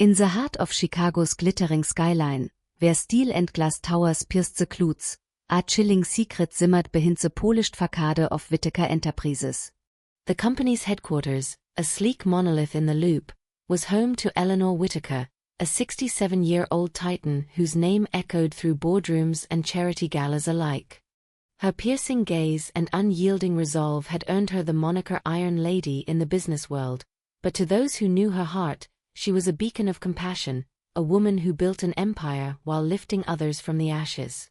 In the heart of Chicago's glittering skyline, where steel and glass towers pierced the clouds, a chilling secret simmered behind the polished facade of Whitaker Enterprises. The company's headquarters, a sleek monolith in the Loop, was home to Eleanor Whitaker, a 67-year-old titan whose name echoed through boardrooms and charity galas alike. Her piercing gaze and unyielding resolve had earned her the moniker Iron Lady in the business world, but to those who knew her heart, she was a beacon of compassion, a woman who built an empire while lifting others from the ashes.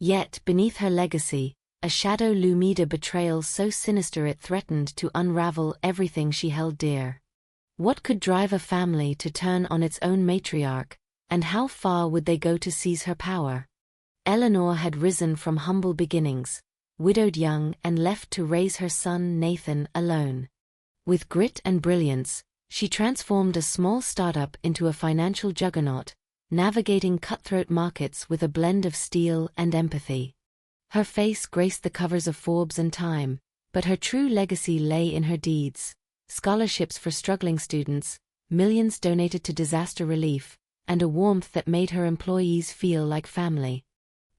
Yet, beneath her legacy, a shadow loomed, a betrayal so sinister it threatened to unravel everything she held dear. What could drive a family to turn on its own matriarch, and how far would they go to seize her power? Eleanor had risen from humble beginnings, widowed young and left to raise her son Nathan alone. With grit and brilliance, she transformed a small startup into a financial juggernaut, navigating cutthroat markets with a blend of steel and empathy. Her face graced the covers of Forbes and Time, but her true legacy lay in her deeds: scholarships for struggling students, millions donated to disaster relief, and a warmth that made her employees feel like family.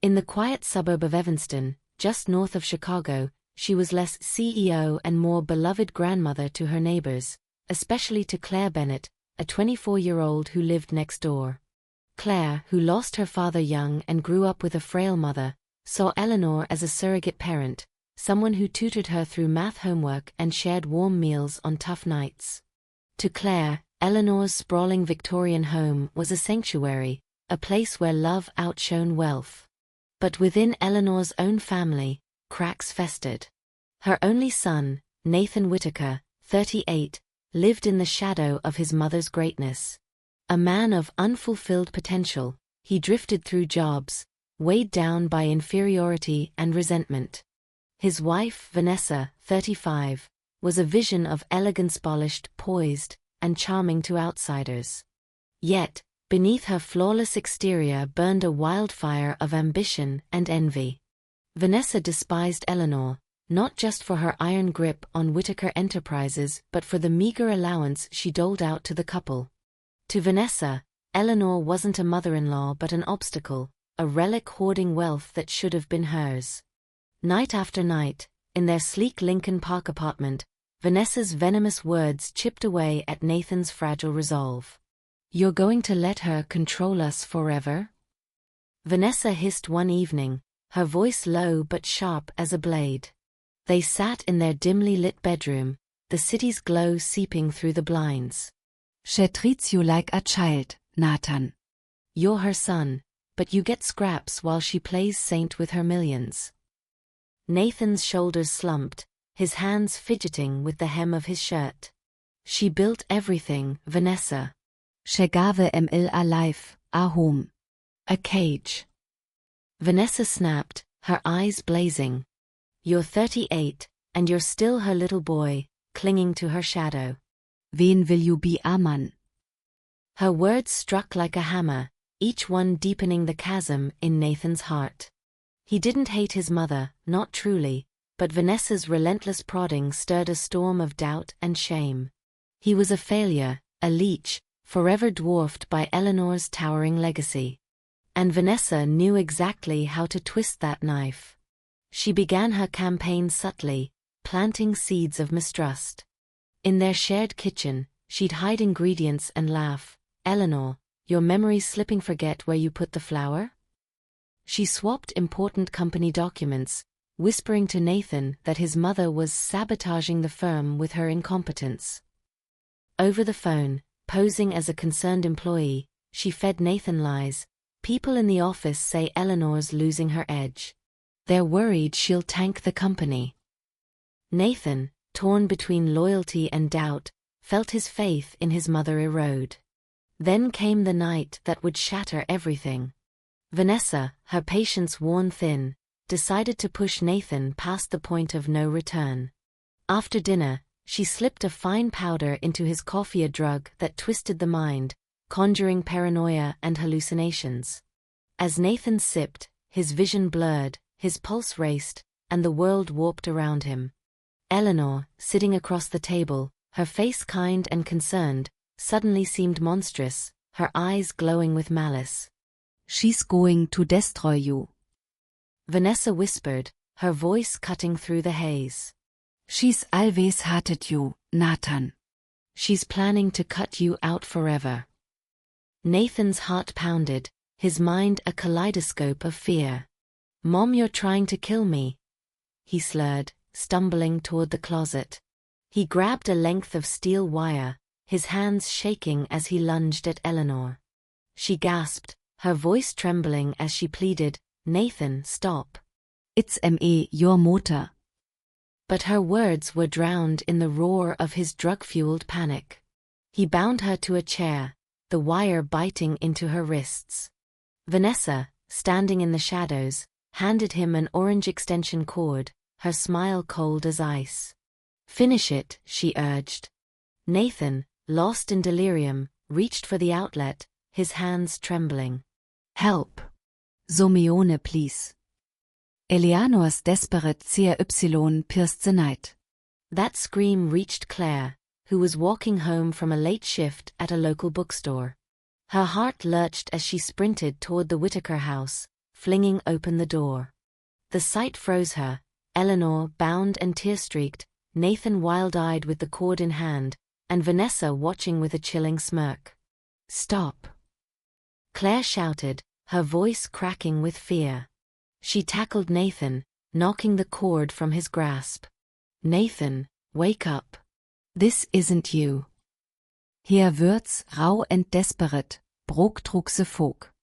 In the quiet suburb of Evanston, just north of Chicago, she was less CEO and more beloved grandmother to her neighbors, especially to Claire Bennett, a 24-year-old who lived next door. Claire, who lost her father young and grew up with a frail mother, saw Eleanor as a surrogate parent, someone who tutored her through math homework and shared warm meals on tough nights. To Claire, Eleanor's sprawling Victorian home was a sanctuary, a place where love outshone wealth. But within Eleanor's own family, cracks festered. Her only son, Nathan Whitaker, 38, lived in the shadow of his mother's greatness. A man of unfulfilled potential, he drifted through jobs, weighed down by inferiority and resentment. His wife, Vanessa, 35, was a vision of elegance, polished, poised, and charming to outsiders. Yet, beneath her flawless exterior burned a wildfire of ambition and envy. Vanessa despised Eleanor, not just for her iron grip on Whitaker Enterprises but for the meager allowance she doled out to the couple. To Vanessa, Eleanor wasn't a mother-in-law but an obstacle, a relic hoarding wealth that should have been hers. Night after night, in their sleek Lincoln Park apartment, Vanessa's venomous words chipped away at Nathan's fragile resolve. "You're going to let her control us forever?" Vanessa hissed one evening, her voice low but sharp as a blade. They sat in their dimly lit bedroom, the city's glow seeping through the blinds. "She treats you like a child, Nathan. You're her son, but you get scraps while she plays saint with her millions." Nathan's shoulders slumped, his hands fidgeting with the hem of his shirt. "She built everything, Vanessa. She gave him a life, a home, a cage." Vanessa snapped, her eyes blazing. "You're 38, and you're still her little boy, clinging to her shadow. Wen will you be, a man?" Her words struck like a hammer, each one deepening the chasm in Nathan's heart. He didn't hate his mother, not truly, but Vanessa's relentless prodding stirred a storm of doubt and shame. He was a failure, a leech, forever dwarfed by Eleanor's towering legacy. And Vanessa knew exactly how to twist that knife. She began her campaign subtly, planting seeds of mistrust. In their shared kitchen, she'd hide ingredients and laugh. "Eleanor, your memory's slipping, forget where you put the flour?" She swapped important company documents, whispering to Nathan that his mother was sabotaging the firm with her incompetence. Over the phone, posing as a concerned employee, she fed Nathan lies. "People in the office say Eleanor's losing her edge. They're worried she'll tank the company." Nathan, torn between loyalty and doubt, felt his faith in his mother erode. Then came the night that would shatter everything. Vanessa, her patience worn thin, decided to push Nathan past the point of no return. After dinner, she slipped a fine powder into his coffee, a drug that twisted the mind, conjuring paranoia and hallucinations. As Nathan sipped, his vision blurred, his pulse raced, and the world warped around him. Eleanor, sitting across the table, her face kind and concerned, suddenly seemed monstrous, her eyes glowing with malice. "She's going to destroy you," Vanessa whispered, her voice cutting through the haze. "She's always hated you, Nathan. She's planning to cut you out forever." Nathan's heart pounded, his mind a kaleidoscope of fear. "Mom, you're trying to kill me," he slurred, stumbling toward the closet. He grabbed a length of steel wire, his hands shaking as he lunged at Eleanor. She gasped, her voice trembling as she pleaded, "Nathan, stop. It's your motor." But her words were drowned in the roar of his drug-fueled panic. He bound her to a chair, the wire biting into her wrists. Vanessa, standing in the shadows, handed him an orange extension cord, her smile cold as ice. "Finish it," she urged. Nathan, lost in delirium, reached for the outlet, his hands trembling. "Help! Somione, please." Eleanor's desperate CRY pierced the night. That scream reached Claire, who was walking home from a late shift at a local bookstore. Her heart lurched as she sprinted toward the Whitaker house, flinging open the door. The sight froze her, Eleanor bound and tear-streaked, Nathan wild-eyed with the cord in hand, and Vanessa watching with a chilling smirk. "Stop!" Claire shouted, her voice cracking with fear. She tackled Nathan, knocking the cord from his grasp. "Nathan, wake up. This isn't you." "Hier wird's rauw and desperate, Brooke trug ze folk."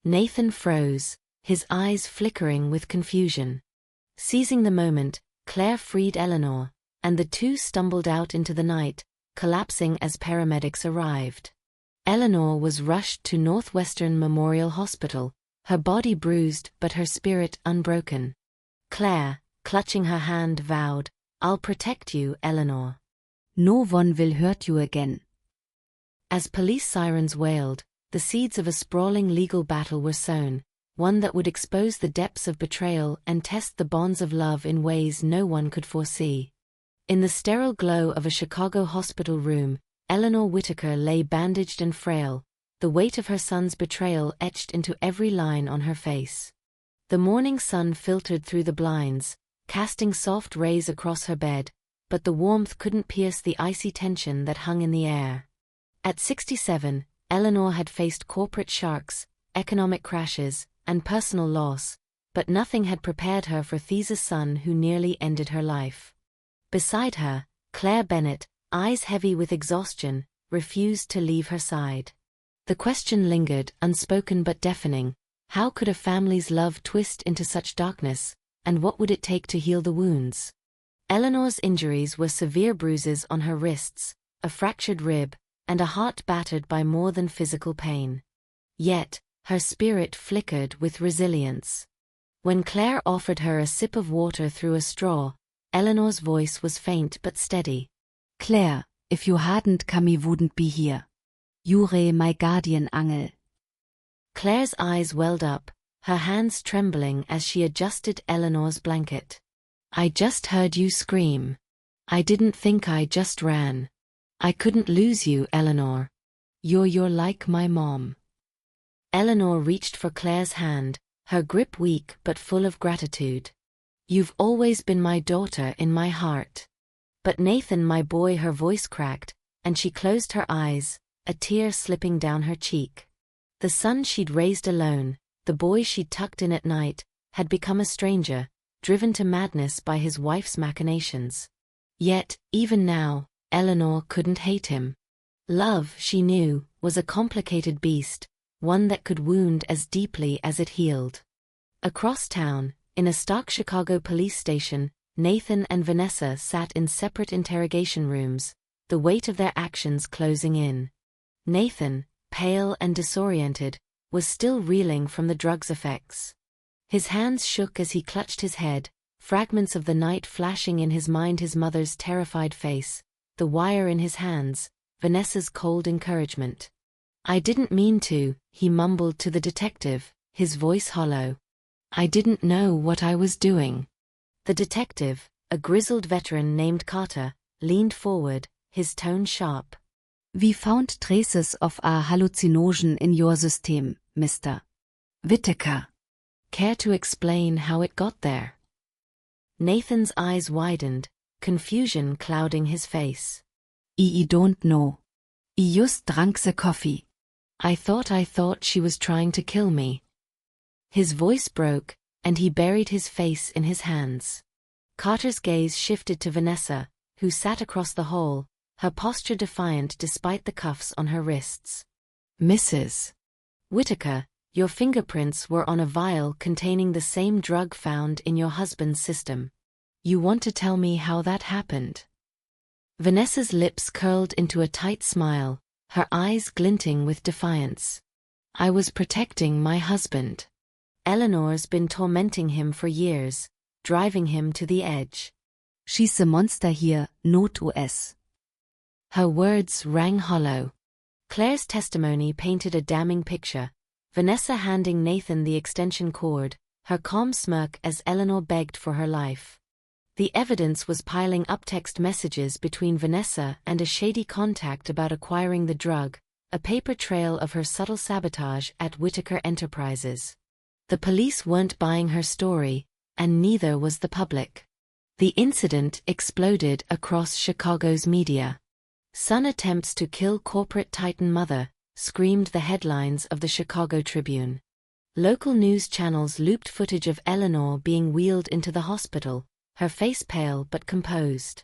Nathan froze, his eyes flickering with confusion. Seizing the moment, Claire freed Eleanor, and the two stumbled out into the night, collapsing as paramedics arrived. Eleanor was rushed to Northwestern Memorial Hospital, her body bruised but her spirit unbroken. Claire, clutching her hand, vowed, "I'll protect you, Eleanor. No one will hurt you again." As police sirens wailed, the seeds of a sprawling legal battle were sown, one that would expose the depths of betrayal and test the bonds of love in ways no one could foresee. In the sterile glow of a Chicago hospital room, Eleanor Whitaker lay bandaged and frail, the weight of her son's betrayal etched into every line on her face. The morning sun filtered through the blinds, casting soft rays across her bed, but the warmth couldn't pierce the icy tension that hung in the air. At 67, Eleanor had faced corporate sharks, economic crashes, and personal loss, but nothing had prepared her for Thea's son who nearly ended her life. Beside her, Claire Bennett, eyes heavy with exhaustion, refused to leave her side. The question lingered, unspoken but deafening: how could a family's love twist into such darkness, and what would it take to heal the wounds? Eleanor's injuries were severe bruises on her wrists, a fractured rib, and a heart battered by more than physical pain. Yet, her spirit flickered with resilience. When Claire offered her a sip of water through a straw, Eleanor's voice was faint but steady. "Claire, if you hadn't come, I wouldn't be here. You're my guardian angel." Claire's eyes welled up, her hands trembling as she adjusted Eleanor's blanket. "I just heard you scream. I didn't think, I just ran. I couldn't lose you, Eleanor. You're like my mom." Eleanor reached for Claire's hand, her grip weak but full of gratitude. "You've always been my daughter in my heart." "But Nathan, my boy," her voice cracked, and she closed her eyes, a tear slipping down her cheek. The son she'd raised alone, the boy she'd tucked in at night, had become a stranger, driven to madness by his wife's machinations. Yet, even now, Eleanor couldn't hate him. Love, she knew, was a complicated beast, one that could wound as deeply as it healed. Across town, in a stark Chicago police station, Nathan and Vanessa sat in separate interrogation rooms, the weight of their actions closing in. Nathan, pale and disoriented, was still reeling from the drug's effects. His hands shook as he clutched his head, fragments of the night flashing in his mind: his mother's terrified face, the wire in his hands, Vanessa's cold encouragement. "I didn't mean to," he mumbled to the detective, his voice hollow. "I didn't know what I was doing." The detective, a grizzled veteran named Carter, leaned forward, his tone sharp. We found traces of a hallucinogen in your system, Mr. Whitaker. Care to explain how it got there? Nathan's eyes widened, confusion clouding his face. I don't know. I just drank the coffee. I thought she was trying to kill me. His voice broke, and he buried his face in his hands. Carter's gaze shifted to Vanessa, who sat across the hall, her posture defiant despite the cuffs on her wrists. Mrs. Whitaker, your fingerprints were on a vial containing the same drug found in your husband's system. You want to tell me how that happened? Vanessa's lips curled into a tight smile, her eyes glinting with defiance. I was protecting my husband. Eleanor's been tormenting him for years, driving him to the edge. She's the monster here, not us. Her words rang hollow. Claire's testimony painted a damning picture, Vanessa handing Nathan the extension cord, her calm smirk as Eleanor begged for her life. The evidence was piling up, text messages between Vanessa and a shady contact about acquiring the drug, a paper trail of her subtle sabotage at Whitaker Enterprises. The police weren't buying her story, and neither was the public. The incident exploded across Chicago's media. Son attempts to kill corporate titan mother, screamed the headlines of the Chicago Tribune. Local news channels looped footage of Eleanor being wheeled into the hospital, her face pale but composed.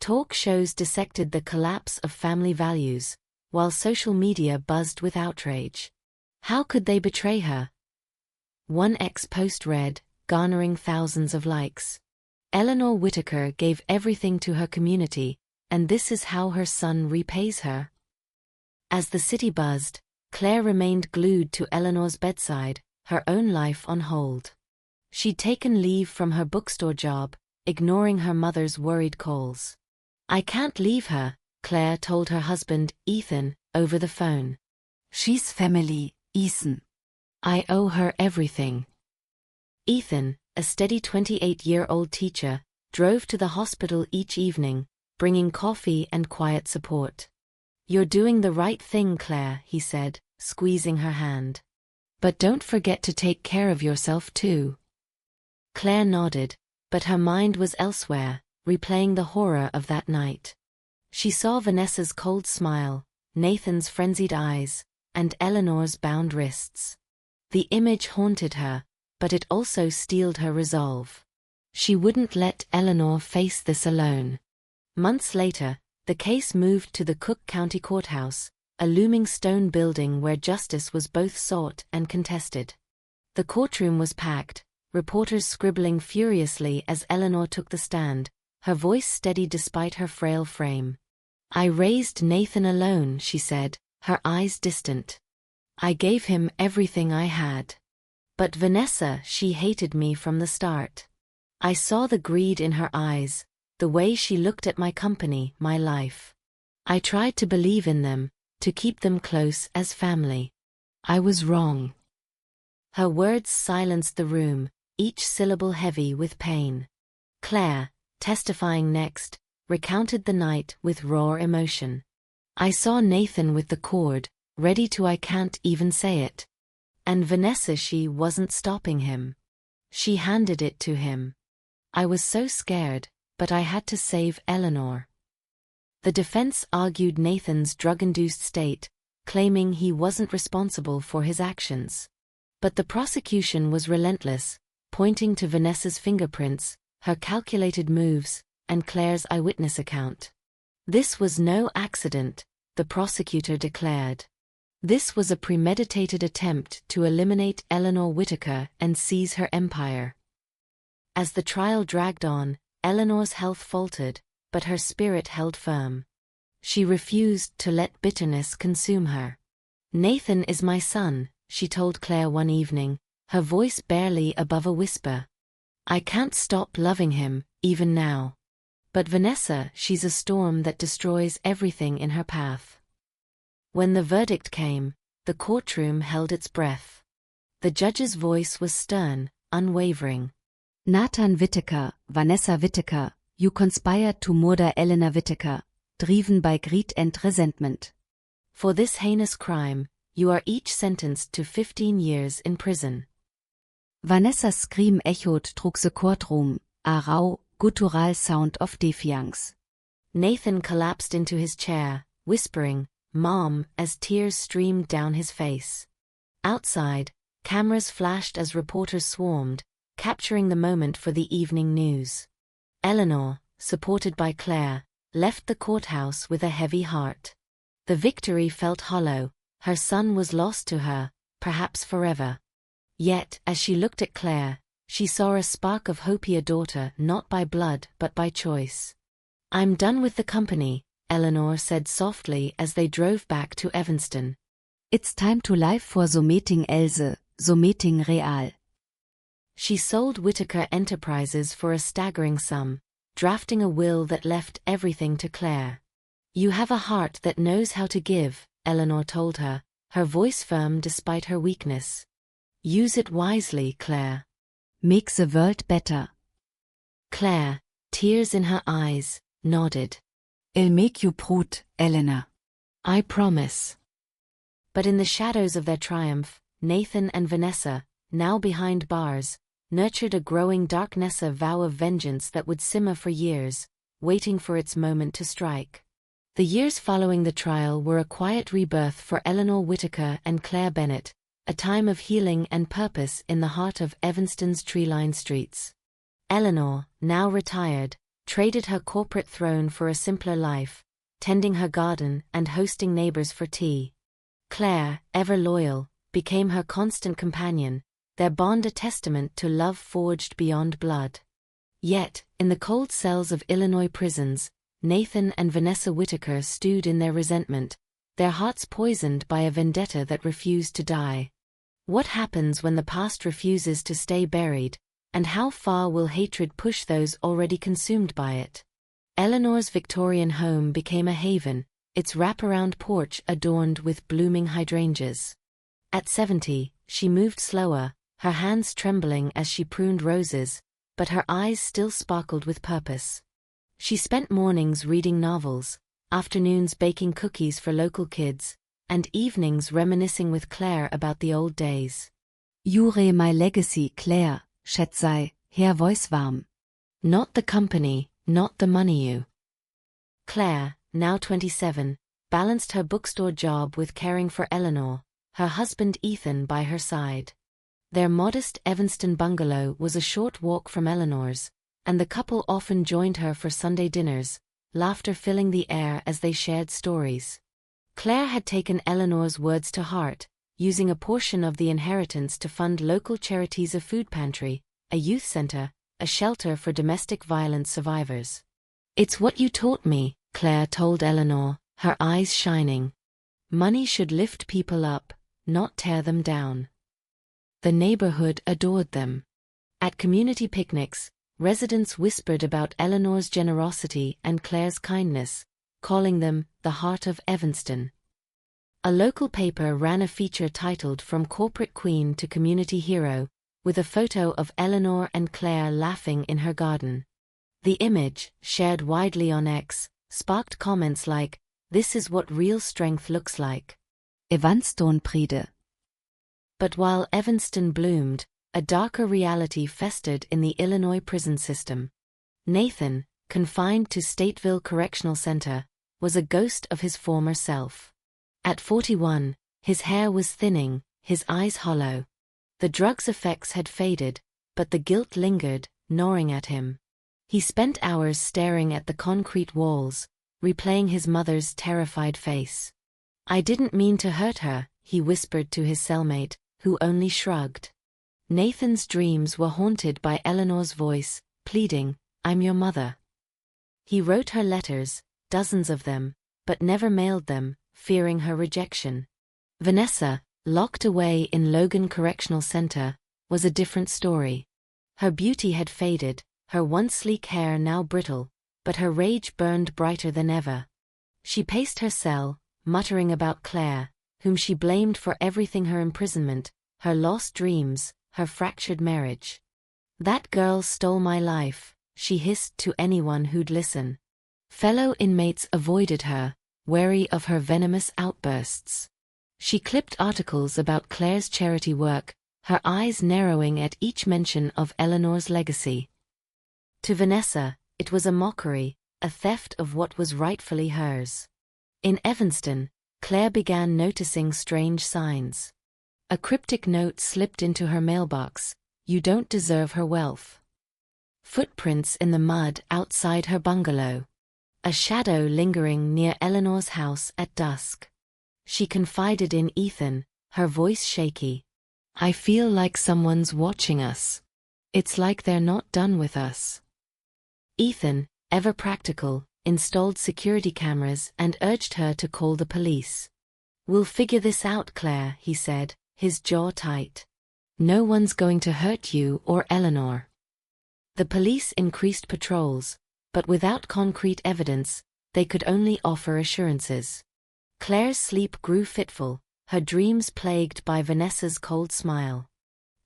Talk shows dissected the collapse of family values, while social media buzzed with outrage. How could they betray her? One ex-post read, garnering thousands of likes. Eleanor Whitaker gave everything to her community, and this is how her son repays her. As the city buzzed, Claire remained glued to Eleanor's bedside, her own life on hold. She'd taken leave from her bookstore job, ignoring her mother's worried calls. I can't leave her, Claire told her husband, Ethan, over the phone. She's family, Ethan. I owe her everything. Ethan, a steady 28-year-old teacher, drove to the hospital each evening, bringing coffee and quiet support. You're doing the right thing, Claire, he said, squeezing her hand. But don't forget to take care of yourself too. Claire nodded, but her mind was elsewhere, replaying the horror of that night. She saw Vanessa's cold smile, Nathan's frenzied eyes, and Eleanor's bound wrists. The image haunted her, but it also steeled her resolve. She wouldn't let Eleanor face this alone. Months later, the case moved to the Cook County Courthouse, a looming stone building where justice was both sought and contested. The courtroom was packed, reporters scribbling furiously as Eleanor took the stand, her voice steady despite her frail frame. I raised Nathan alone, she said, her eyes distant. I gave him everything I had. But Vanessa, she hated me from the start. I saw the greed in her eyes, the way she looked at my company, my life. I tried to believe in them, to keep them close as family. I was wrong. Her words silenced the room, each syllable heavy with pain. Claire, testifying next, recounted the night with raw emotion. I saw Nathan with the cord, ready to I can't even say it. And Vanessa, she wasn't stopping him. She handed it to him. I was so scared, but I had to save Eleanor. The defense argued Nathan's drug-induced state, claiming he wasn't responsible for his actions. But the prosecution was relentless, pointing to Vanessa's fingerprints, her calculated moves, and Claire's eyewitness account. This was no accident, the prosecutor declared. This was a premeditated attempt to eliminate Eleanor Whitaker and seize her empire. As the trial dragged on, Eleanor's health faltered, but her spirit held firm. She refused to let bitterness consume her. Nathan is my son, she told Claire one evening, her voice barely above a whisper. I can't stop loving him, even now. But Vanessa, she's a storm that destroys everything in her path. When the verdict came, the courtroom held its breath. The judge's voice was stern, unwavering. Nathan Whitaker, Vanessa Whitaker, you conspired to murder Eleanor Whitaker, driven by greed and resentment. For this heinous crime, you are each sentenced to 15 years in prison. Vanessa's scream echoed through the courtroom, a raw, guttural sound of defiance. Nathan collapsed into his chair, whispering, "Mom," as tears streamed down his face. Outside, cameras flashed as reporters swarmed, capturing the moment for the evening news. Eleanor, supported by Claire, left the courthouse with a heavy heart. The victory felt hollow. Her son was lost to her, perhaps forever. Yet, as she looked at Claire, she saw a spark of hope. A daughter not by blood but by choice. "I'm done with the company," Eleanor said softly as they drove back to Evanston. "It's time to live for so meeting Else, so meeting real." She sold Whitaker Enterprises for a staggering sum, drafting a will that left everything to Claire. "You have a heart that knows how to give," Eleanor told her, her voice firm despite her weakness. "Use it wisely, Claire. Make the world better." Claire, tears in her eyes, nodded. "I'll make you proud, Eleanor. I promise." But in the shadows of their triumph, Nathan and Vanessa, now behind bars, nurtured a growing darkness, a vow of vengeance that would simmer for years, waiting for its moment to strike. The years following the trial were a quiet rebirth for Eleanor Whitaker and Claire Bennett, a time of healing and purpose in the heart of Evanston's tree-lined streets. Eleanor, now retired, traded her corporate throne for a simpler life, tending her garden and hosting neighbors for tea. Claire, ever loyal, became her constant companion, their bond a testament to love forged beyond blood. Yet, in the cold cells of Illinois prisons, Nathan and Vanessa Whitaker stewed in their resentment, their hearts poisoned by a vendetta that refused to die. What happens when the past refuses to stay buried, and how far will hatred push those already consumed by it? Eleanor's Victorian home became a haven, its wraparound porch adorned with blooming hydrangeas. At 70, she moved slower, her hands trembling as she pruned roses, but her eyes still sparkled with purpose. She spent mornings reading novels, afternoons baking cookies for local kids, and evenings reminiscing with Claire about the old days. "Jure my legacy, Claire, schätze, Herr voice warm. Not the company, not the money you." Claire, now 27, balanced her bookstore job with caring for Eleanor, her husband Ethan by her side. Their modest Evanston bungalow was a short walk from Eleanor's, and the couple often joined her for Sunday dinners, laughter filling the air as they shared stories. Claire had taken Eleanor's words to heart, using a portion of the inheritance to fund local charities, a food pantry, a youth center, a shelter for domestic violence survivors. "It's what you taught me," Claire told Eleanor, her eyes shining. "Money should lift people up, not tear them down." The neighborhood adored them. At community picnics, residents whispered about Eleanor's generosity and Claire's kindness, calling them the heart of Evanston. A local paper ran a feature titled "From Corporate Queen to Community Hero," with a photo of Eleanor and Claire laughing in her garden. The image, shared widely on X, sparked comments like, "This is what real strength looks like. Evanston pride." But while Evanston bloomed, a darker reality festered in the Illinois prison system. Nathan, confined to Stateville Correctional Center, was a ghost of his former self. At 41, his hair was thinning, his eyes hollow. The drug's effects had faded, but the guilt lingered, gnawing at him. He spent hours staring at the concrete walls, replaying his mother's terrified face. "I didn't mean to hurt her," he whispered to his cellmate, who only shrugged. Nathan's dreams were haunted by Eleanor's voice, pleading, "I'm your mother." He wrote her letters, dozens of them, but never mailed them, fearing her rejection. Vanessa, locked away in Logan Correctional Center, was a different story. Her beauty had faded, her once sleek hair now brittle, but her rage burned brighter than ever. She paced her cell, muttering about Claire, whom she blamed for everything: her imprisonment, her lost dreams, her fractured marriage. "That girl stole my life," she hissed to anyone who'd listen. Fellow inmates avoided her, wary of her venomous outbursts. She clipped articles about Claire's charity work, her eyes narrowing at each mention of Eleanor's legacy. To Vanessa, it was a mockery, a theft of what was rightfully hers. In Evanston, Claire began noticing strange signs. A cryptic note slipped into her mailbox: "You don't deserve her wealth." Footprints in the mud outside her bungalow. A shadow lingering near Eleanor's house at dusk. She confided in Ethan, her voice shaky. "I feel like someone's watching us. It's like they're not done with us." Ethan, ever practical, installed security cameras and urged her to call the police. "We'll figure this out, Claire," he said, his jaw tight. "No one's going to hurt you or Eleanor." The police increased patrols, but without concrete evidence, they could only offer assurances. Claire's sleep grew fitful, her dreams plagued by Vanessa's cold smile.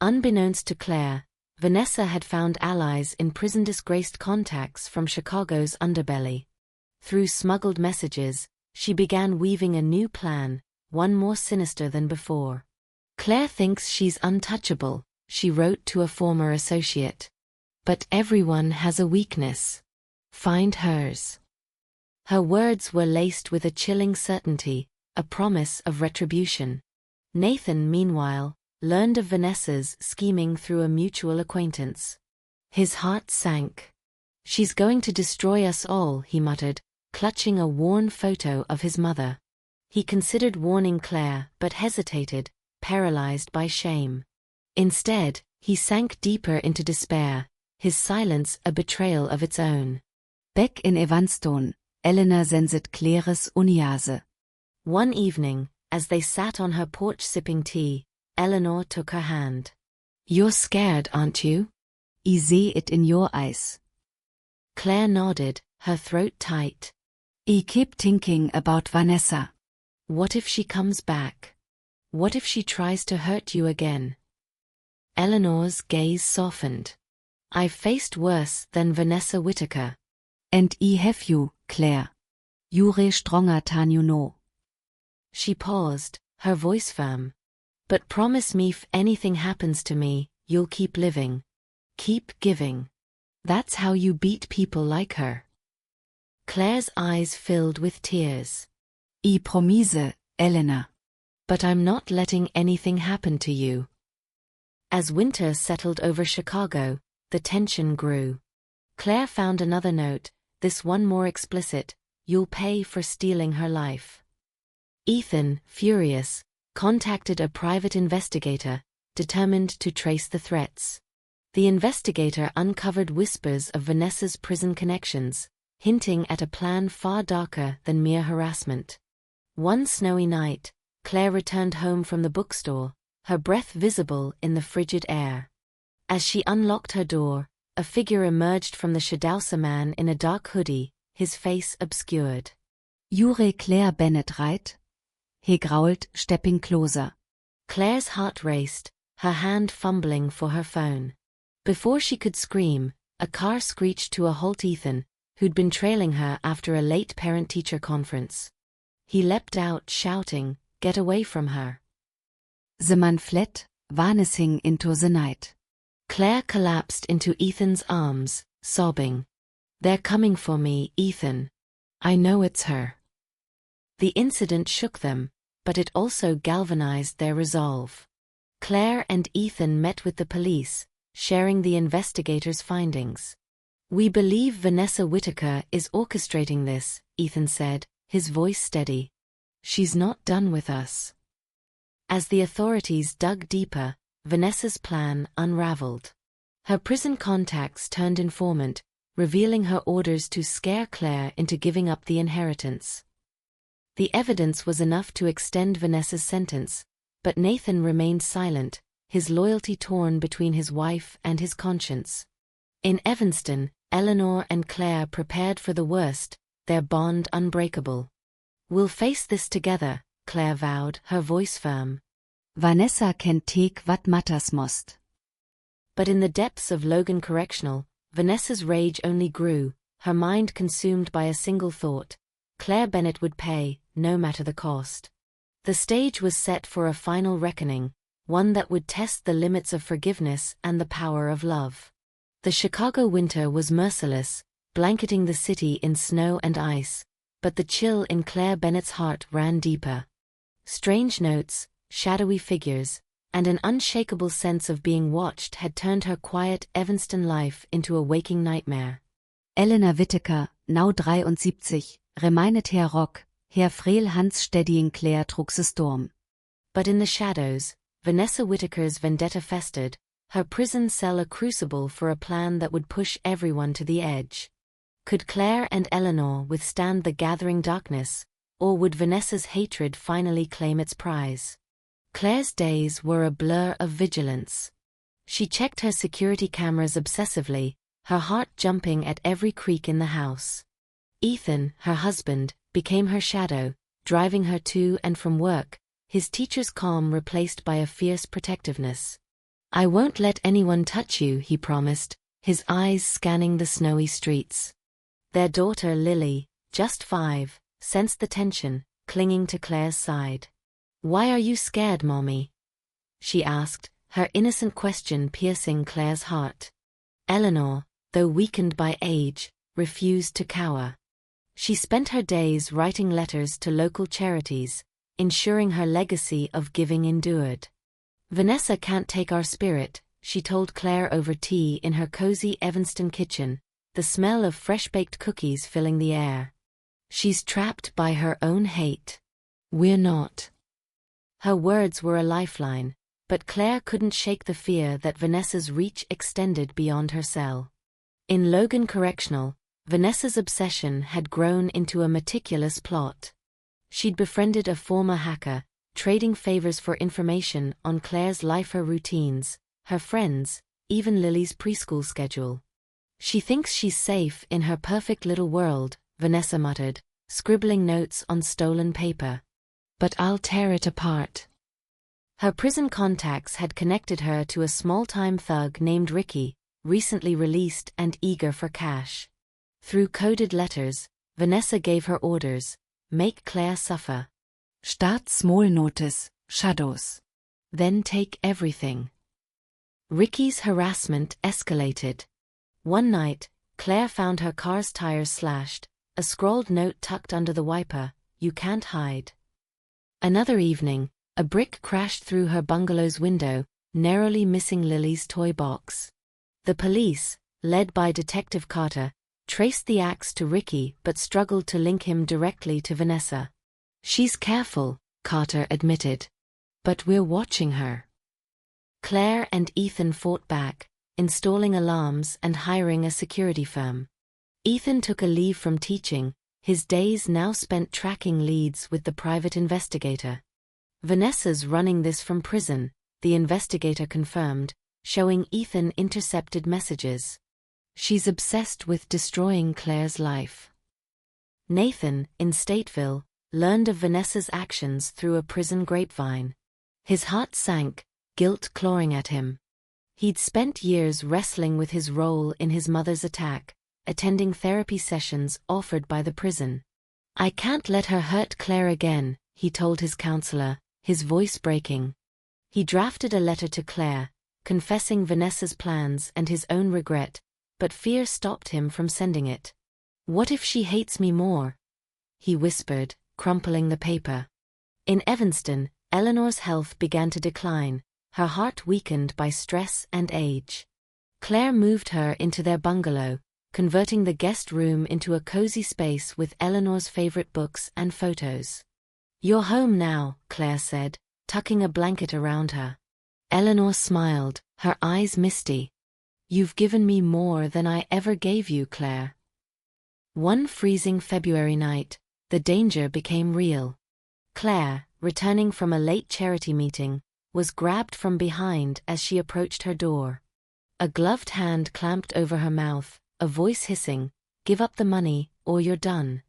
Unbeknownst to Claire, Vanessa had found allies in prison-disgraced contacts from Chicago's underbelly. Through smuggled messages, she began weaving a new plan, one more sinister than before. "Claire thinks she's untouchable," she wrote to a former associate. "But everyone has a weakness. Find hers." Her words were laced with a chilling certainty, a promise of retribution. Nathan, meanwhile, learned of Vanessa's scheming through a mutual acquaintance. His heart sank. "She's going to destroy us all," he muttered, clutching a worn photo of his mother. He considered warning Claire, but hesitated, paralyzed by shame. Instead, he sank deeper into despair, his silence a betrayal of its own. Back in Evanston, Eleanor senset Claires uniase. One evening, as they sat on her porch sipping tea, Eleanor took her hand. "You're scared, aren't you? I see it in your eyes." Claire nodded, her throat tight. "I keep thinking about Vanessa. What if she comes back? What if she tries to hurt you again?" Eleanor's gaze softened. "I've faced worse than Vanessa Whitaker. And I have you, Claire. You're stronger than you know." She paused, her voice firm. "But promise me if anything happens to me, you'll keep living. Keep giving. That's how you beat people like her." Claire's eyes filled with tears. "I promise, Eleanor. But I'm not letting anything happen to you." As winter settled over Chicago, the tension grew. Claire found another note, this one more explicit: "You'll pay for stealing her life." Ethan, furious, contacted a private investigator, determined to trace the threats. The investigator uncovered whispers of Vanessa's prison connections, hinting at a plan far darker than mere harassment. One snowy night, Claire returned home from the bookstore, her breath visible in the frigid air. As she unlocked her door, a figure emerged from the Shadowsa man in a dark hoodie, his face obscured. "You're Claire Bennett, right?" he growled, stepping closer. Claire's heart raced, her hand fumbling for her phone. Before she could scream, a car screeched to a halt. Ethan, who'd been trailing her after a late parent-teacher conference. He leapt out, shouting, "Get away from her." The man fled, vanishing into the night. Claire collapsed into Ethan's arms, sobbing. "They're coming for me, Ethan. I know it's her." The incident shook them, but it also galvanized their resolve. Claire and Ethan met with the police, sharing the investigators' findings. "We believe Vanessa Whitaker is orchestrating this," Ethan said, his voice steady. "She's not done with us." As the authorities dug deeper, Vanessa's plan unraveled. Her prison contacts turned informant, revealing her orders to scare Claire into giving up the inheritance. The evidence was enough to extend Vanessa's sentence, but Nathan remained silent, his loyalty torn between his wife and his conscience. In Evanston, Eleanor and Claire prepared for the worst, their bond unbreakable. "We'll face this together," Claire vowed, her voice firm. "Vanessa can take what matters most." But in the depths of Logan Correctional, Vanessa's rage only grew, her mind consumed by a single thought: Claire Bennett would pay, no matter the cost. The stage was set for a final reckoning, one that would test the limits of forgiveness and the power of love. The Chicago winter was merciless, blanketing the city in snow and ice, but the chill in Claire Bennett's heart ran deeper. Strange notes, shadowy figures, and an unshakable sense of being watched had turned her quiet Evanston life into a waking nightmare. Eleanor Whitaker, now 73, remainet Herr Rock, Herr Frail Hans steadying Claire trug the storm. But in the shadows, Vanessa Whitaker's vendetta festered, her prison cell a crucible for a plan that would push everyone to the edge. Could Claire and Eleanor withstand the gathering darkness, or would Vanessa's hatred finally claim its prize? Claire's days were a blur of vigilance. She checked her security cameras obsessively, her heart jumping at every creak in the house. Ethan, her husband, became her shadow, driving her to and from work, his teacher's calm replaced by a fierce protectiveness. "I won't let anyone touch you," he promised, his eyes scanning the snowy streets. Their daughter Lily, just 5, sensed the tension, clinging to Claire's side. "Why are you scared, Mommy?" she asked, her innocent question piercing Claire's heart. Eleanor, though weakened by age, refused to cower. She spent her days writing letters to local charities, ensuring her legacy of giving endured. "Vanessa can't take our spirit," she told Claire over tea in her cozy Evanston kitchen, the smell of fresh-baked cookies filling the air. "She's trapped by her own hate. We're not." Her words were a lifeline, but Claire couldn't shake the fear that Vanessa's reach extended beyond her cell. In Logan Correctional, Vanessa's obsession had grown into a meticulous plot. She'd befriended a former hacker, trading favors for information on Claire's life, her routines, her friends, even Lily's preschool schedule. "She thinks she's safe in her perfect little world," Vanessa muttered, scribbling notes on stolen paper. "But I'll tear it apart." Her prison contacts had connected her to a small-time thug named Ricky, recently released and eager for cash. Through coded letters, Vanessa gave her orders: make Claire suffer. Start small notice, shadows. Then take everything. Ricky's harassment escalated. One night, Claire found her car's tires slashed, a scrawled note tucked under the wiper: "You can't hide." Another evening, a brick crashed through her bungalow's window, narrowly missing Lily's toy box. The police, led by Detective Carter, traced the axe to Ricky but struggled to link him directly to Vanessa. "She's careful," Carter admitted. "But we're watching her." Claire and Ethan fought back, installing alarms and hiring a security firm. Ethan took a leave from teaching, his days now spent tracking leads with the private investigator. "Vanessa's running this from prison," the investigator confirmed, showing Ethan intercepted messages. "She's obsessed with destroying Claire's life." Nathan, in Stateville, learned of Vanessa's actions through a prison grapevine. His heart sank, guilt clawing at him. He'd spent years wrestling with his role in his mother's attack, attending therapy sessions offered by the prison. "I can't let her hurt Claire again," he told his counselor, his voice breaking. He drafted a letter to Claire, confessing Vanessa's plans and his own regret, but fear stopped him from sending it. "What if she hates me more?" he whispered, crumpling the paper. In Evanston, Eleanor's health began to decline, her heart weakened by stress and age. Claire moved her into their bungalow, converting the guest room into a cozy space with Eleanor's favorite books and photos. "You're home now," Claire said, tucking a blanket around her. Eleanor smiled, her eyes misty. "You've given me more than I ever gave you, Claire." One freezing February night, the danger became real. Claire, returning from a late charity meeting, was grabbed from behind as she approached her door. A gloved hand clamped over her mouth, a voice hissing, "Give up the money, or you're done."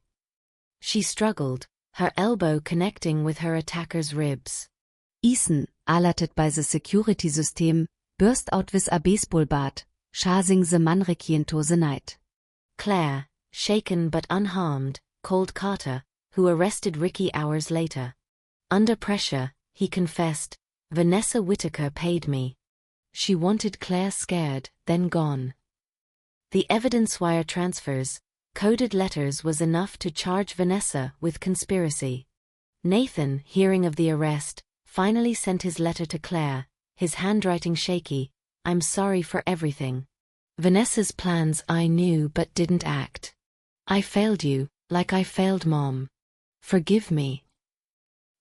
She struggled, her elbow connecting with her attacker's ribs. Ethan, alerted by the security system, burst out with a baseball bat, chasing the man into the night. Claire, shaken but unharmed, called Carter, who arrested Ricky hours later. Under pressure, he confessed, "Vanessa Whitaker paid me. She wanted Claire scared, then gone." The evidence wire transfers, coded letters was enough to charge Vanessa with conspiracy. Nathan, hearing of the arrest, finally sent his letter to Claire, his handwriting shaky, "I'm sorry for everything. Vanessa's plans I knew but didn't act. I failed you, like I failed Mom. Forgive me."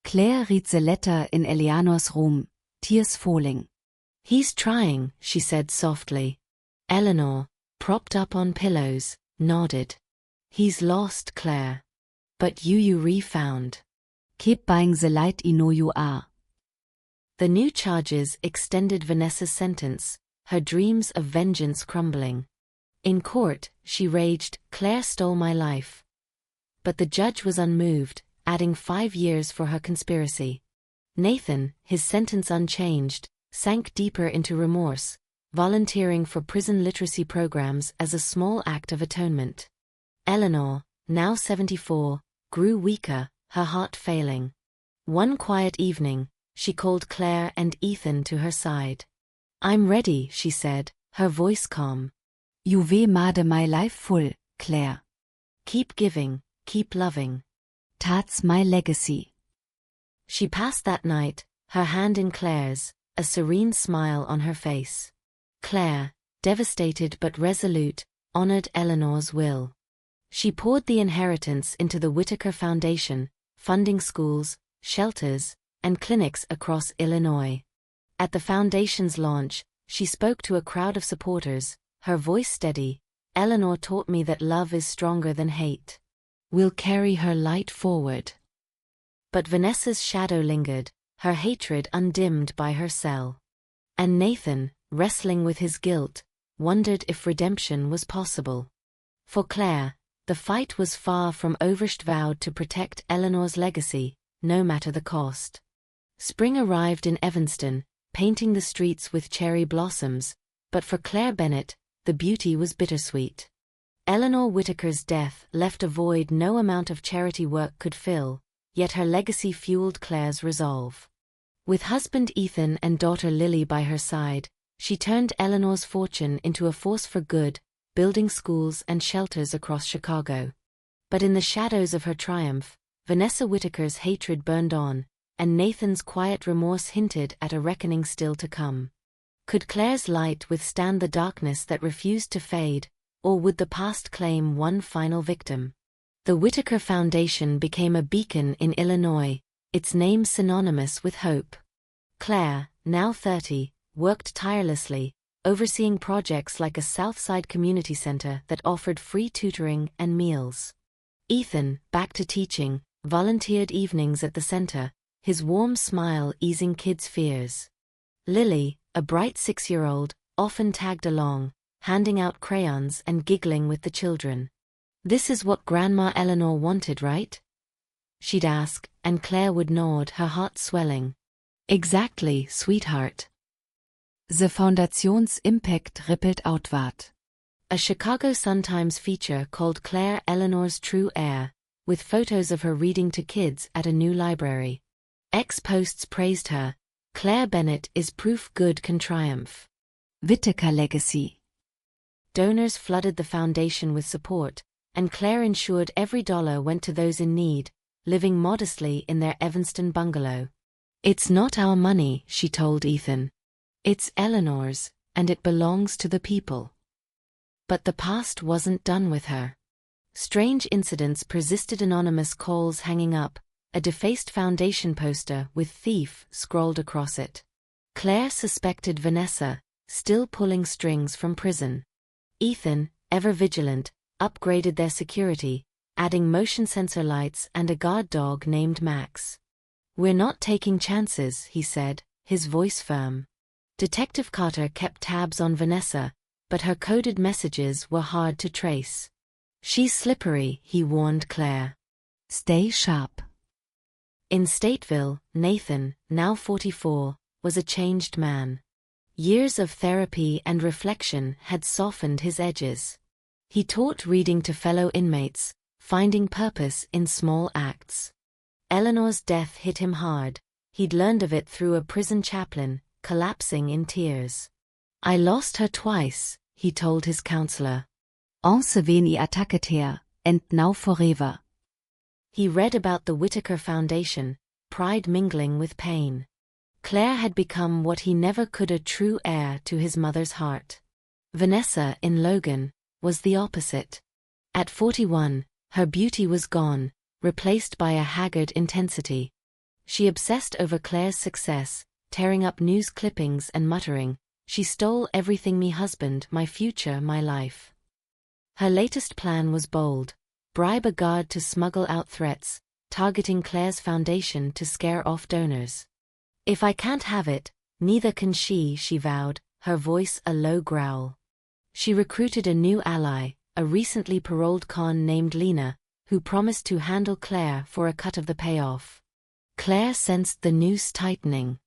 Claire read the letter in Eleanor's room, tears falling. "He's trying," she said softly. Eleanor, propped up on pillows, nodded. "He's lost, Claire. But you refound. Keep buying the light I know you are." The new charges extended Vanessa's sentence, her dreams of vengeance crumbling. In court, she raged, "Claire stole my life." But the judge was unmoved, adding 5 years for her conspiracy. Nathan, his sentence unchanged, sank deeper into remorse, volunteering for prison literacy programs as a small act of atonement. Eleanor, now 74, grew weaker, her heart failing. One quiet evening, she called Claire and Ethan to her side. "I'm ready," she said, her voice calm. "You made my life full, Claire. Keep giving, keep loving. That's my legacy." She passed that night, her hand in Claire's, a serene smile on her face. Claire, devastated but resolute, honored Eleanor's will. She poured the inheritance into the Whitaker Foundation, funding schools, shelters, and clinics across Illinois. At the foundation's launch, she spoke to a crowd of supporters, her voice steady. "Eleanor taught me that love is stronger than hate. We'll carry her light forward." But Vanessa's shadow lingered, her hatred undimmed by her cell. And Nathan, wrestling with his guilt, wondered if redemption was possible. For Claire, the fight was far from over. She vowed to protect Eleanor's legacy, no matter the cost. Spring arrived in Evanston, painting the streets with cherry blossoms, but for Claire Bennett, the beauty was bittersweet. Eleanor Whitaker's death left a void no amount of charity work could fill, yet her legacy fueled Claire's resolve. With husband Ethan and daughter Lily by her side, she turned Eleanor's fortune into a force for good, building schools and shelters across Chicago. But in the shadows of her triumph, Vanessa Whitaker's hatred burned on, and Nathan's quiet remorse hinted at a reckoning still to come. Could Claire's light withstand the darkness that refused to fade, or would the past claim one final victim? The Whitaker Foundation became a beacon in Illinois, its name synonymous with hope. Claire, now 30, worked tirelessly, overseeing projects like a Southside community center that offered free tutoring and meals. Ethan, back to teaching, volunteered evenings at the center, his warm smile easing kids' fears. Lily, a bright 6-year-old, often tagged along, handing out crayons and giggling with the children. "This is what Grandma Eleanor wanted, right?" she'd ask, and Claire would nod, her heart swelling. "Exactly, sweetheart." The Foundation's impact rippled outward. A Chicago Sun-Times feature called Claire Eleanor's True Heir, with photos of her reading to kids at a new library. Posts praised her. "Claire Bennett is proof good can triumph." Whitaker legacy. Donors flooded the foundation with support, and Claire ensured every dollar went to those in need, living modestly in their Evanston bungalow. "It's not our money," she told Ethan. "It's Eleanor's, and it belongs to the people." But the past wasn't done with her. Strange incidents persisted. Anonymous calls hanging up, a defaced foundation poster with "thief" scrawled across it. Claire suspected Vanessa, still pulling strings from prison. Ethan, ever vigilant, upgraded their security, adding motion sensor lights and a guard dog named Max. "We're not taking chances," he said, his voice firm. Detective Carter kept tabs on Vanessa, but her coded messages were hard to trace. "She's slippery," he warned Claire. "Stay sharp." In Stateville, Nathan, now 44, was a changed man. Years of therapy and reflection had softened his edges. He taught reading to fellow inmates, finding purpose in small acts. Eleanor's death hit him hard. He'd learned of it through a prison chaplain, collapsing in tears. "I lost her twice," he told his counselor. "On se veni attacket her, and now forever." He read about the Whitaker Foundation, pride mingling with pain. Claire had become what he never could, a true heir to his mother's heart. Vanessa, in Logan, was the opposite. At 41, her beauty was gone, replaced by a haggard intensity. She obsessed over Claire's success, tearing up news clippings and muttering, "She stole everything, me husband, my future, my life." Her latest plan was bold: bribe a guard to smuggle out threats, targeting Claire's foundation to scare off donors. "If I can't have it, neither can she," she vowed, her voice a low growl. She recruited a new ally, a recently paroled con named Lena, who promised to handle Claire for a cut of the payoff. Claire sensed the noose tightening.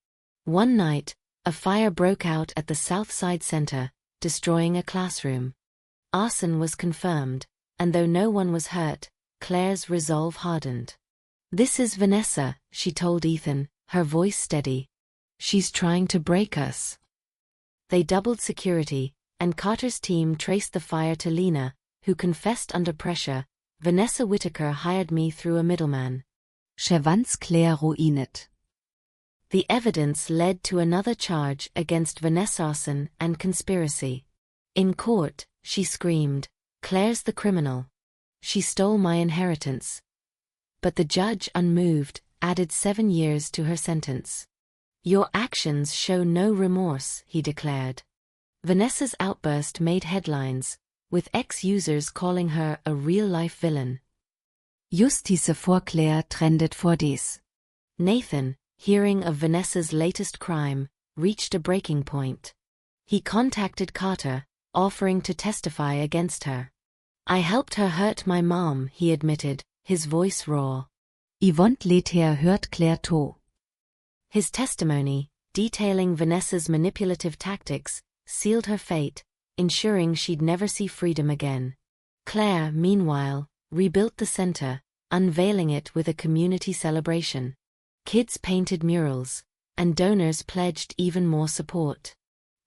One night, a fire broke out at the Southside Center, destroying a classroom. Arson was confirmed, and though no one was hurt, Claire's resolve hardened. "This is Vanessa," she told Ethan, her voice steady. "She's trying to break us." They doubled security, and Carter's team traced the fire to Lena, who confessed under pressure, "Vanessa Whitaker hired me through a middleman." Chevans Claire ruinet. The evidence led to another charge against Vanessa: arson and conspiracy. In court, she screamed, "Claire's the criminal. She stole my inheritance." But the judge, unmoved, added 7 years to her sentence. "Your actions show no remorse," he declared. Vanessa's outburst made headlines, with ex-users calling her a real-life villain. Justice for Claire trendet for des. Nathan, hearing of Vanessa's latest crime, reached a breaking point. He contacted Carter, offering to testify against her. "I helped her hurt my mom," he admitted, his voice raw. Yvonne let her hurt Claire to. His testimony, detailing Vanessa's manipulative tactics, sealed her fate, ensuring she'd never see freedom again. Claire, meanwhile, rebuilt the center, unveiling it with a community celebration. Kids painted murals, and donors pledged even more support.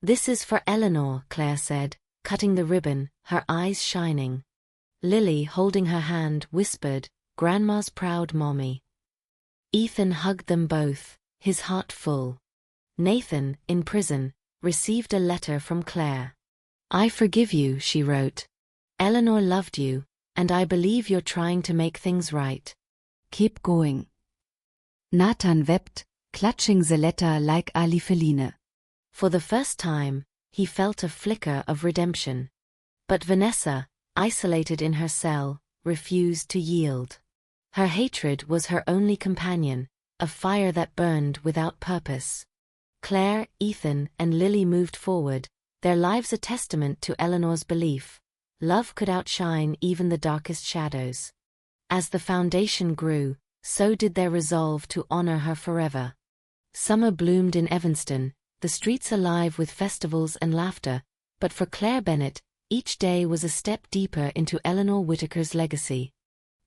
"This is for Eleanor," Claire said, cutting the ribbon, her eyes shining. Lily, holding her hand, whispered, "Grandma's proud mommy." Ethan hugged them both, his heart full. Nathan, in prison, received a letter from Claire. "I forgive you," she wrote. "Eleanor loved you, and I believe you're trying to make things right. Keep going." Nathan wept, clutching the letter like Ali feline. For the first time, he felt a flicker of redemption. But Vanessa, isolated in her cell, refused to yield. Her hatred was her only companion, a fire that burned without purpose. Claire, Ethan, and Lily moved forward, their lives a testament to Eleanor's belief: love could outshine even the darkest shadows. As the foundation grew, so did their resolve to honor her forever. Summer bloomed in Evanston, the streets alive with festivals and laughter, but for Claire Bennett, each day was a step deeper into Eleanor Whitaker's legacy.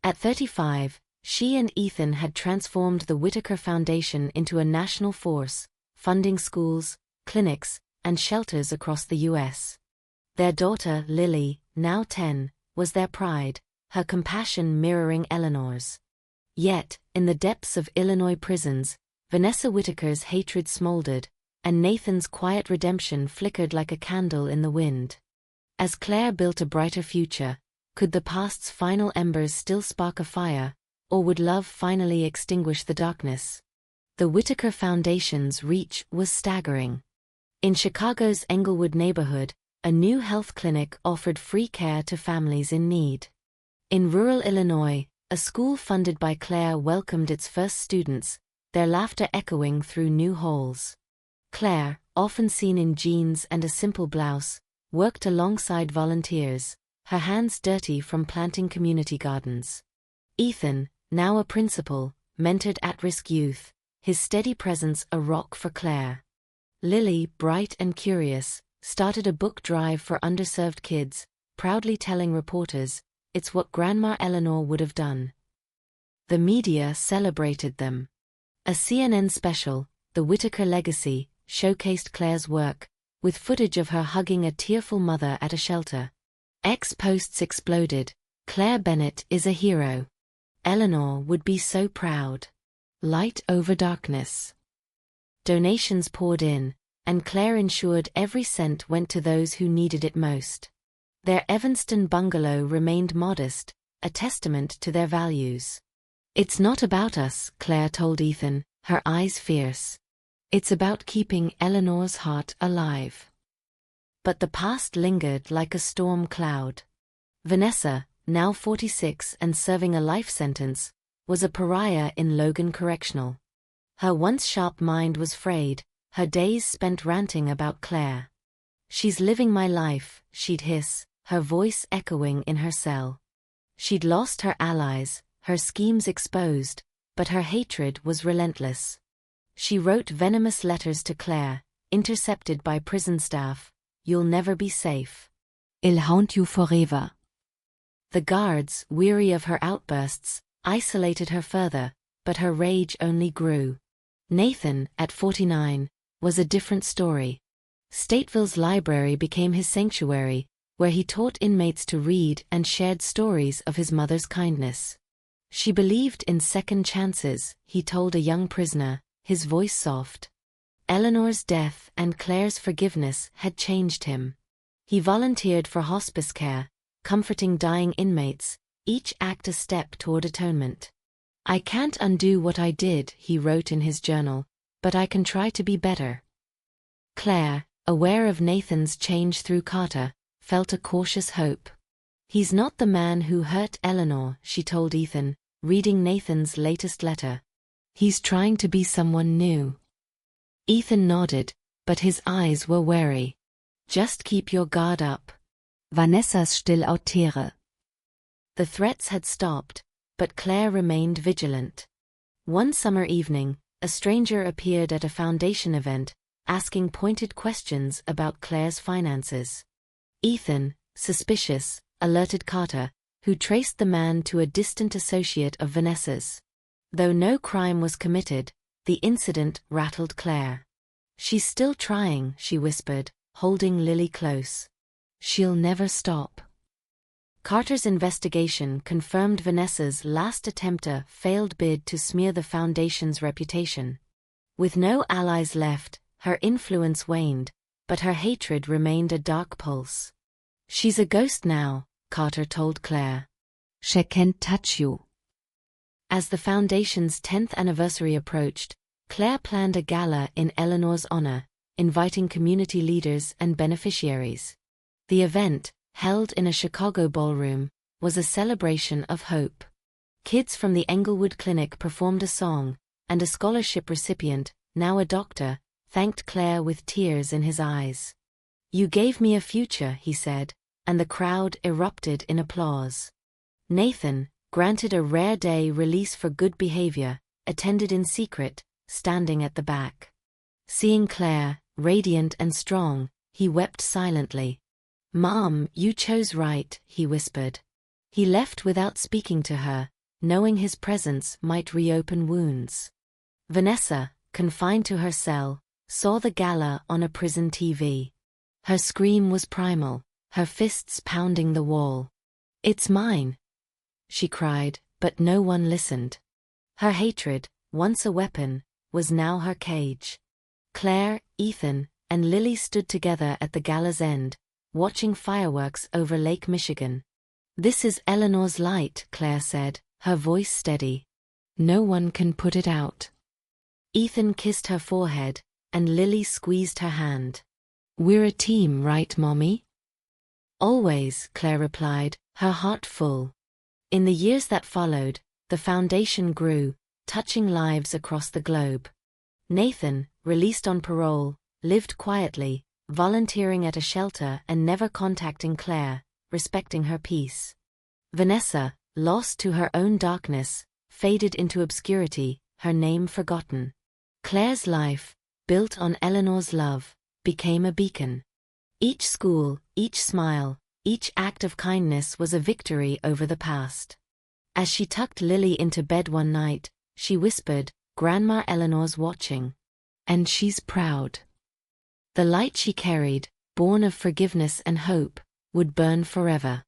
At 35, she and Ethan had transformed the Whitaker Foundation into a national force, funding schools, clinics, and shelters across the U.S. Their daughter, Lily, now 10, was their pride, her compassion mirroring Eleanor's. Yet, in the depths of Illinois prisons, Vanessa Whitaker's hatred smoldered, and Nathan's quiet redemption flickered like a candle in the wind. As Claire built a brighter future, could the past's final embers still spark a fire, or would love finally extinguish the darkness? The Whitaker Foundation's reach was staggering. In Chicago's Englewood neighborhood, a new health clinic offered free care to families in need. In rural Illinois, a school funded by Claire welcomed its first students, their laughter echoing through new halls. Claire, often seen in jeans and a simple blouse, worked alongside volunteers, her hands dirty from planting community gardens. Ethan, now a principal, mentored at-risk youth, his steady presence a rock for Claire. Lily, bright and curious, started a book drive for underserved kids, proudly telling reporters, it's what Grandma Eleanor would have done. The media celebrated them. A CNN special, The Whitaker Legacy, showcased Claire's work, with footage of her hugging a tearful mother at a shelter. X posts exploded. Claire Bennett is a hero. Eleanor would be so proud. Light over darkness. Donations poured in, and Claire ensured every cent went to those who needed it most. Their Evanston bungalow remained modest, a testament to their values. "It's not about us," Claire told Ethan, her eyes fierce. "It's about keeping Eleanor's heart alive." But the past lingered like a storm cloud. Vanessa, now 46 and serving a life sentence, was a pariah in Logan Correctional. Her once sharp mind was frayed, her days spent ranting about Claire. "She's living my life," she'd hiss, her voice echoing in her cell. She'd lost her allies, her schemes exposed, but her hatred was relentless. She wrote venomous letters to Claire, intercepted by prison staff. "You'll never be safe. I'll haunt you forever." The guards, weary of her outbursts, isolated her further, but her rage only grew. Nathan, at 49, was a different story. Stateville's library became his sanctuary, where he taught inmates to read and shared stories of his mother's kindness. "She believed in second chances," he told a young prisoner, his voice soft. Eleanor's death and Claire's forgiveness had changed him. He volunteered for hospice care, comforting dying inmates, each act a step toward atonement. "I can't undo what I did," he wrote in his journal, "but I can try to be better." Claire, aware of Nathan's change through Carter, felt a cautious hope. "He's not the man who hurt Eleanor," she told Ethan, reading Nathan's latest letter. "He's trying to be someone new." Ethan nodded, but his eyes were wary. "Just keep your guard up." Vanessas Stillautére. The threats had stopped, but Claire remained vigilant. One summer evening, a stranger appeared at a foundation event, asking pointed questions about Claire's finances. Ethan, suspicious, alerted Carter, who traced the man to a distant associate of Vanessa's. Though no crime was committed, the incident rattled Claire. "She's still trying," she whispered, holding Lily close. "She'll never stop." Carter's investigation confirmed Vanessa's last attempt, a failed bid to smear the foundation's reputation. With no allies left, her influence waned, but her hatred remained a dark pulse. "She's a ghost now," Carter told Claire. "She can't touch you." As the foundation's 10th anniversary approached, Claire planned a gala in Eleanor's honor, inviting community leaders and beneficiaries. The event, held in a Chicago ballroom, was a celebration of hope. Kids from the Englewood Clinic performed a song, and a scholarship recipient, now a doctor, thanked Claire with tears in his eyes. "You gave me a future," he said, and the crowd erupted in applause. Nathan, granted a rare day release for good behavior, attended in secret, standing at the back. Seeing Claire, radiant and strong, he wept silently. "Mom, you chose right," he whispered. He left without speaking to her, knowing his presence might reopen wounds. Vanessa, confined to her cell, saw the gala on a prison TV. Her scream was primal, her fists pounding the wall. "It's mine," she cried, but no one listened. Her hatred, once a weapon, was now her cage. Claire, Ethan, and Lily stood together at the gala's end, watching fireworks over Lake Michigan. "This is Eleanor's light," Claire said, her voice steady. "No one can put it out." Ethan kissed her forehead, and Lily squeezed her hand. "We're a team, right, Mommy?" "Always," Claire replied, her heart full. In the years that followed, the foundation grew, touching lives across the globe. Nathan, released on parole, lived quietly, volunteering at a shelter and never contacting Claire, respecting her peace. Vanessa, lost to her own darkness, faded into obscurity, her name forgotten. Claire's life, built on Eleanor's love, became a beacon. Each school, each smile, Each act of kindness was a victory over the past. As she tucked Lily into bed one night, she whispered, "Grandma Eleanor's watching. And she's proud." The light she carried, born of forgiveness and hope, would burn forever.